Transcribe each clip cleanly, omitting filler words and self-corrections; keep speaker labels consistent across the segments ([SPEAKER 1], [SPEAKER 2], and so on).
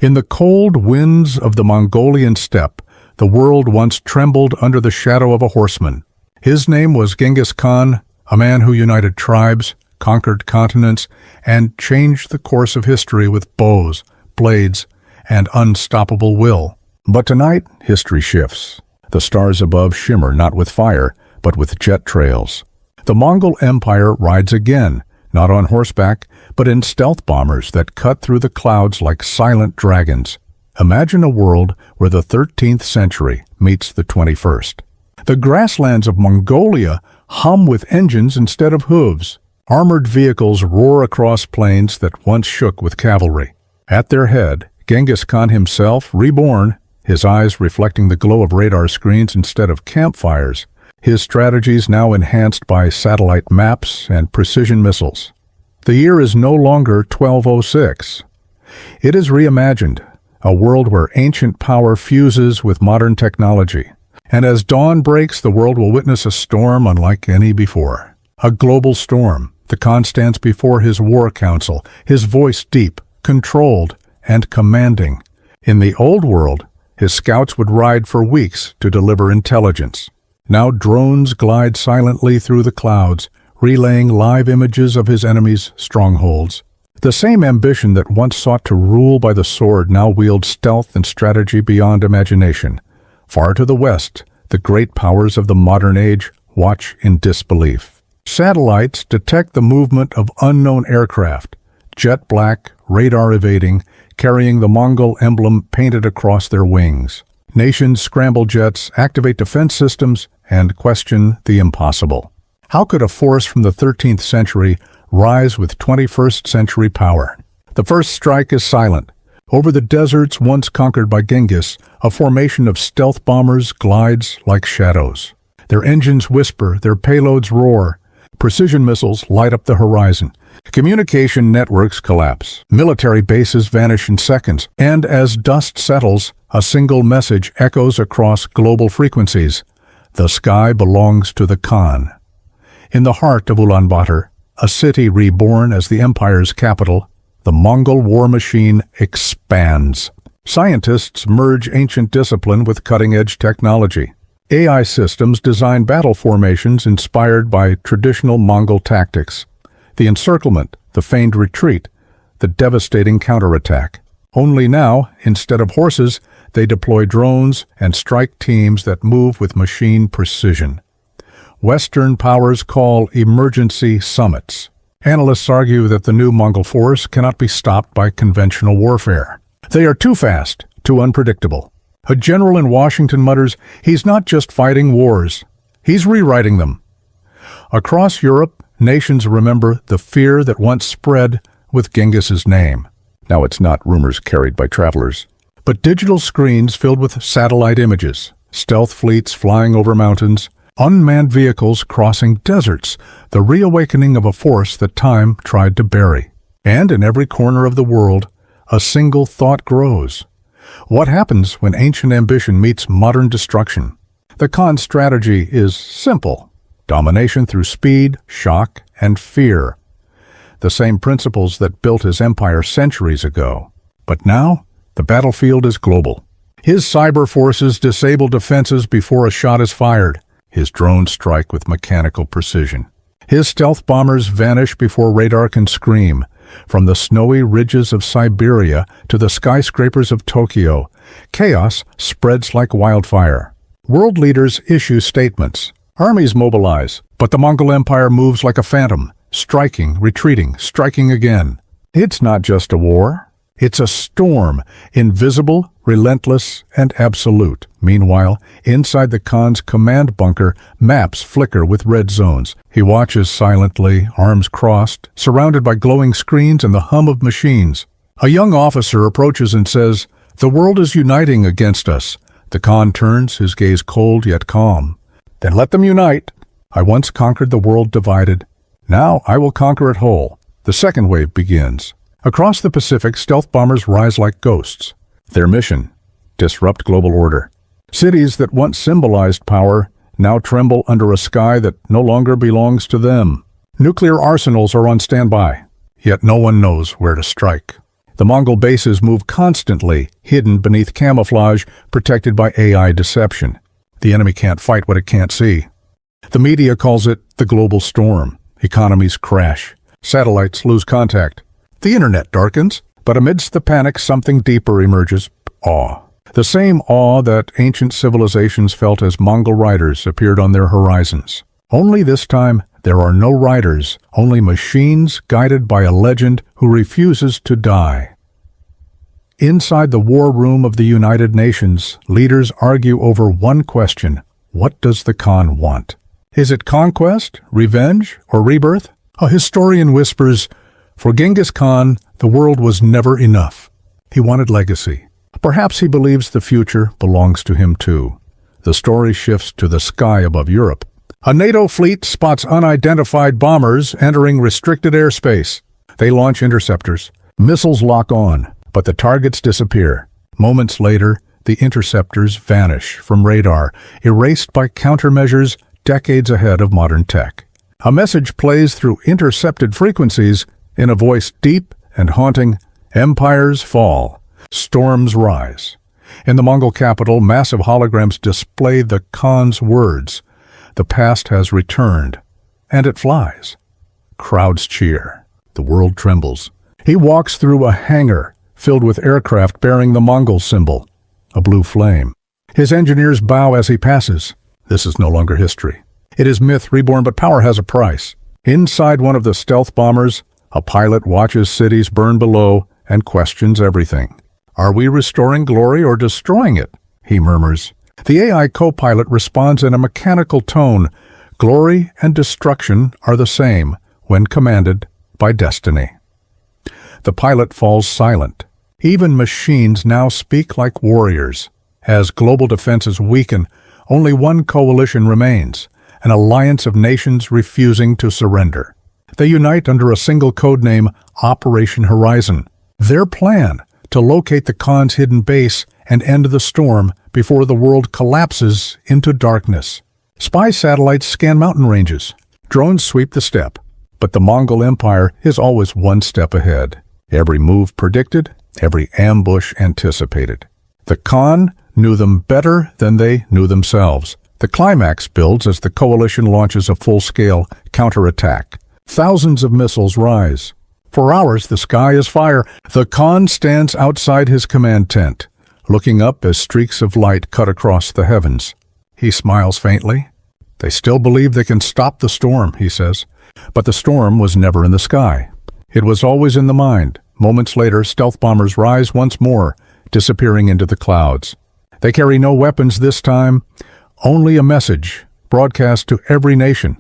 [SPEAKER 1] In the cold winds of the Mongolian steppe, the world once trembled under the shadow of a horseman. His name was Genghis Khan, a man who united tribes, conquered continents, and changed the course of history with bows, blades, and unstoppable will. But tonight, history shifts. The stars above shimmer not with fire, but with jet trails. The Mongol Empire rides again, not on horseback, but in stealth bombers that cut through the clouds like silent dragons. Imagine a world where the 13th century meets the 21st. The grasslands of Mongolia hum with engines instead of hooves. Armored vehicles roar across plains that once shook with cavalry. At their head, Genghis Khan himself, reborn, his eyes reflecting the glow of radar screens instead of campfires, his strategies now enhanced by satellite maps and precision missiles. The year is no longer 1206. It is reimagined, a world where ancient power fuses with modern technology. And as dawn breaks, the world will witness a storm unlike any before. A global storm. The Khan stands before his war council, his voice deep, controlled, and commanding. In the old world, his scouts would ride for weeks to deliver intelligence. Now drones glide silently through the clouds, relaying live images of his enemies' strongholds. The same ambition that once sought to rule by the sword now wields stealth and strategy beyond imagination. Far to the west, the great powers of the modern age watch in disbelief. Satellites detect the movement of unknown aircraft, jet black, radar evading, carrying the Mongol emblem painted across their wings. Nations scramble jets, activate defense systems, and question the impossible. How could a force from the 13th century rise with 21st century power? The first strike is silent. Over the deserts once conquered by Genghis, a formation of stealth bombers glides like shadows. Their engines whisper, their payloads roar. Precision missiles light up the horizon. Communication networks collapse. Military bases vanish in seconds. And as dust settles, a single message echoes across global frequencies. The sky belongs to the Khan. In the heart of Ulaanbaatar, a city reborn as the empire's capital, the Mongol war machine expands. Scientists merge ancient discipline with cutting-edge technology. AI systems design battle formations inspired by traditional Mongol tactics. The encirclement, the feigned retreat, the devastating counterattack. Only now, instead of horses, they deploy drones and strike teams that move with machine precision. Western powers call emergency summits. Analysts argue that the new Mongol force cannot be stopped by conventional warfare. They are too fast, too unpredictable. A general in Washington mutters, he's not just fighting wars, he's rewriting them. Across Europe, nations remember the fear that once spread with Genghis's name. Now it's not rumors carried by travelers, but digital screens filled with satellite images, stealth fleets flying over mountains, unmanned vehicles crossing deserts, the reawakening of a force that time tried to bury. And in every corner of the world, a single thought grows. What happens when ancient ambition meets modern destruction? The Khan's strategy is simple. Domination through speed, shock, and fear. The same principles that built his empire centuries ago. But now, the battlefield is global. His cyber forces disable defenses before a shot is fired. His drones strike with mechanical precision. His stealth bombers vanish before radar can scream. From the snowy ridges of Siberia to the skyscrapers of Tokyo, chaos spreads like wildfire. World leaders issue statements. Armies mobilize, but the Mongol Empire moves like a phantom, striking, retreating, striking again. It's not just a war. It's a storm, invisible, relentless, and absolute. Meanwhile, inside the Khan's command bunker, maps flicker with red zones. He watches silently, arms crossed, surrounded by glowing screens and the hum of machines. A young officer approaches and says, "The world is uniting against us." The Khan turns, his gaze cold yet calm. "Then let them unite. I once conquered the world divided. Now I will conquer it whole." The second wave begins. Across the Pacific, stealth bombers rise like ghosts. Their mission: disrupt global order. Cities that once symbolized power now tremble under a sky that no longer belongs to them. Nuclear arsenals are on standby, yet no one knows where to strike. The Mongol bases move constantly, hidden beneath camouflage, protected by AI deception. The enemy can't fight what it can't see. The media calls it the global storm. Economies crash. Satellites lose contact. The internet darkens, but amidst the panic something deeper emerges: awe. The same awe that ancient civilizations felt as Mongol riders appeared on their horizons. Only this time, there are no riders, only machines guided by a legend who refuses to die. Inside the war room of the United Nations, leaders argue over one question: what does the Khan want? Is it conquest, revenge, or rebirth? A historian whispers, for Genghis Khan, the world was never enough. He wanted legacy. Perhaps he believes the future belongs to him too. The story shifts to the sky above Europe. A NATO fleet spots unidentified bombers entering restricted airspace. They launch interceptors. Missiles lock on, but the targets disappear. Moments later, the interceptors vanish from radar, erased by countermeasures decades ahead of modern tech. A message plays through intercepted frequencies in a voice deep and haunting: empires fall, storms rise. In the Mongol capital, massive holograms display the Khan's words. The past has returned, and it flies. Crowds cheer. The world trembles. He walks through a hangar filled with aircraft bearing the Mongol symbol, a blue flame. His engineers bow as he passes. This is no longer history. It is myth reborn, but power has a price. Inside one of the stealth bombers, a pilot watches cities burn below and questions everything. Are we restoring glory or destroying it? He murmurs. The AI co-pilot responds in a mechanical tone. Glory and destruction are the same when commanded by destiny. The pilot falls silent. Even machines now speak like warriors. As global defenses weaken, only one coalition remains, an alliance of nations refusing to surrender. They unite under a single codename, Operation Horizon. Their plan: to locate the Khan's hidden base and end the storm before the world collapses into darkness. Spy satellites scan mountain ranges. Drones sweep the steppe. But the Mongol Empire is always one step ahead. Every move predicted, every ambush anticipated. The Khan knew them better than they knew themselves. The climax builds as the coalition launches a full-scale counterattack. Thousands of missiles rise. For hours, the sky is fire. The Khan stands outside his command tent, looking up as streaks of light cut across the heavens. He smiles faintly. They still believe they can stop the storm, he says. But the storm was never in the sky. It was always in the mind. Moments later, stealth bombers rise once more, disappearing into the clouds. They carry no weapons this time, only a message, broadcast to every nation.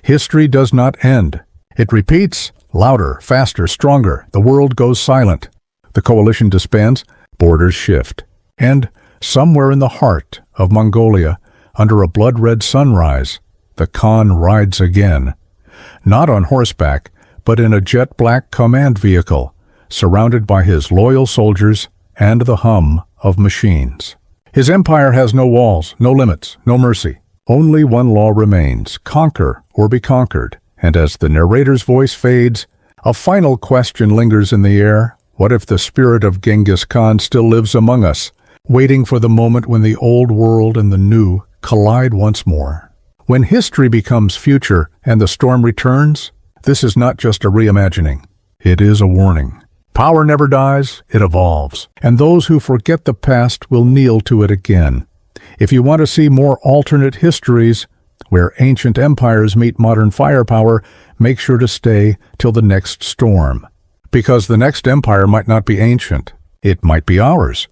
[SPEAKER 1] History does not end. It repeats, louder, faster, stronger. The world goes silent. The coalition disbands, borders shift. And somewhere in the heart of Mongolia, under a blood-red sunrise, the Khan rides again. Not on horseback, but in a jet-black command vehicle, surrounded by his loyal soldiers and the hum of machines. His empire has no walls, no limits, no mercy. Only one law remains: conquer or be conquered. And as the narrator's voice fades, a final question lingers in the air. What if the spirit of Genghis Khan still lives among us, waiting for the moment when the old world and the new collide once more? When history becomes future and the storm returns, this is not just a reimagining. It is a warning. Power never dies, it evolves. And those who forget the past will kneel to it again. If you want to see more alternate histories, where ancient empires meet modern firepower, make sure to stay till the next storm. Because the next empire might not be ancient. It might be ours.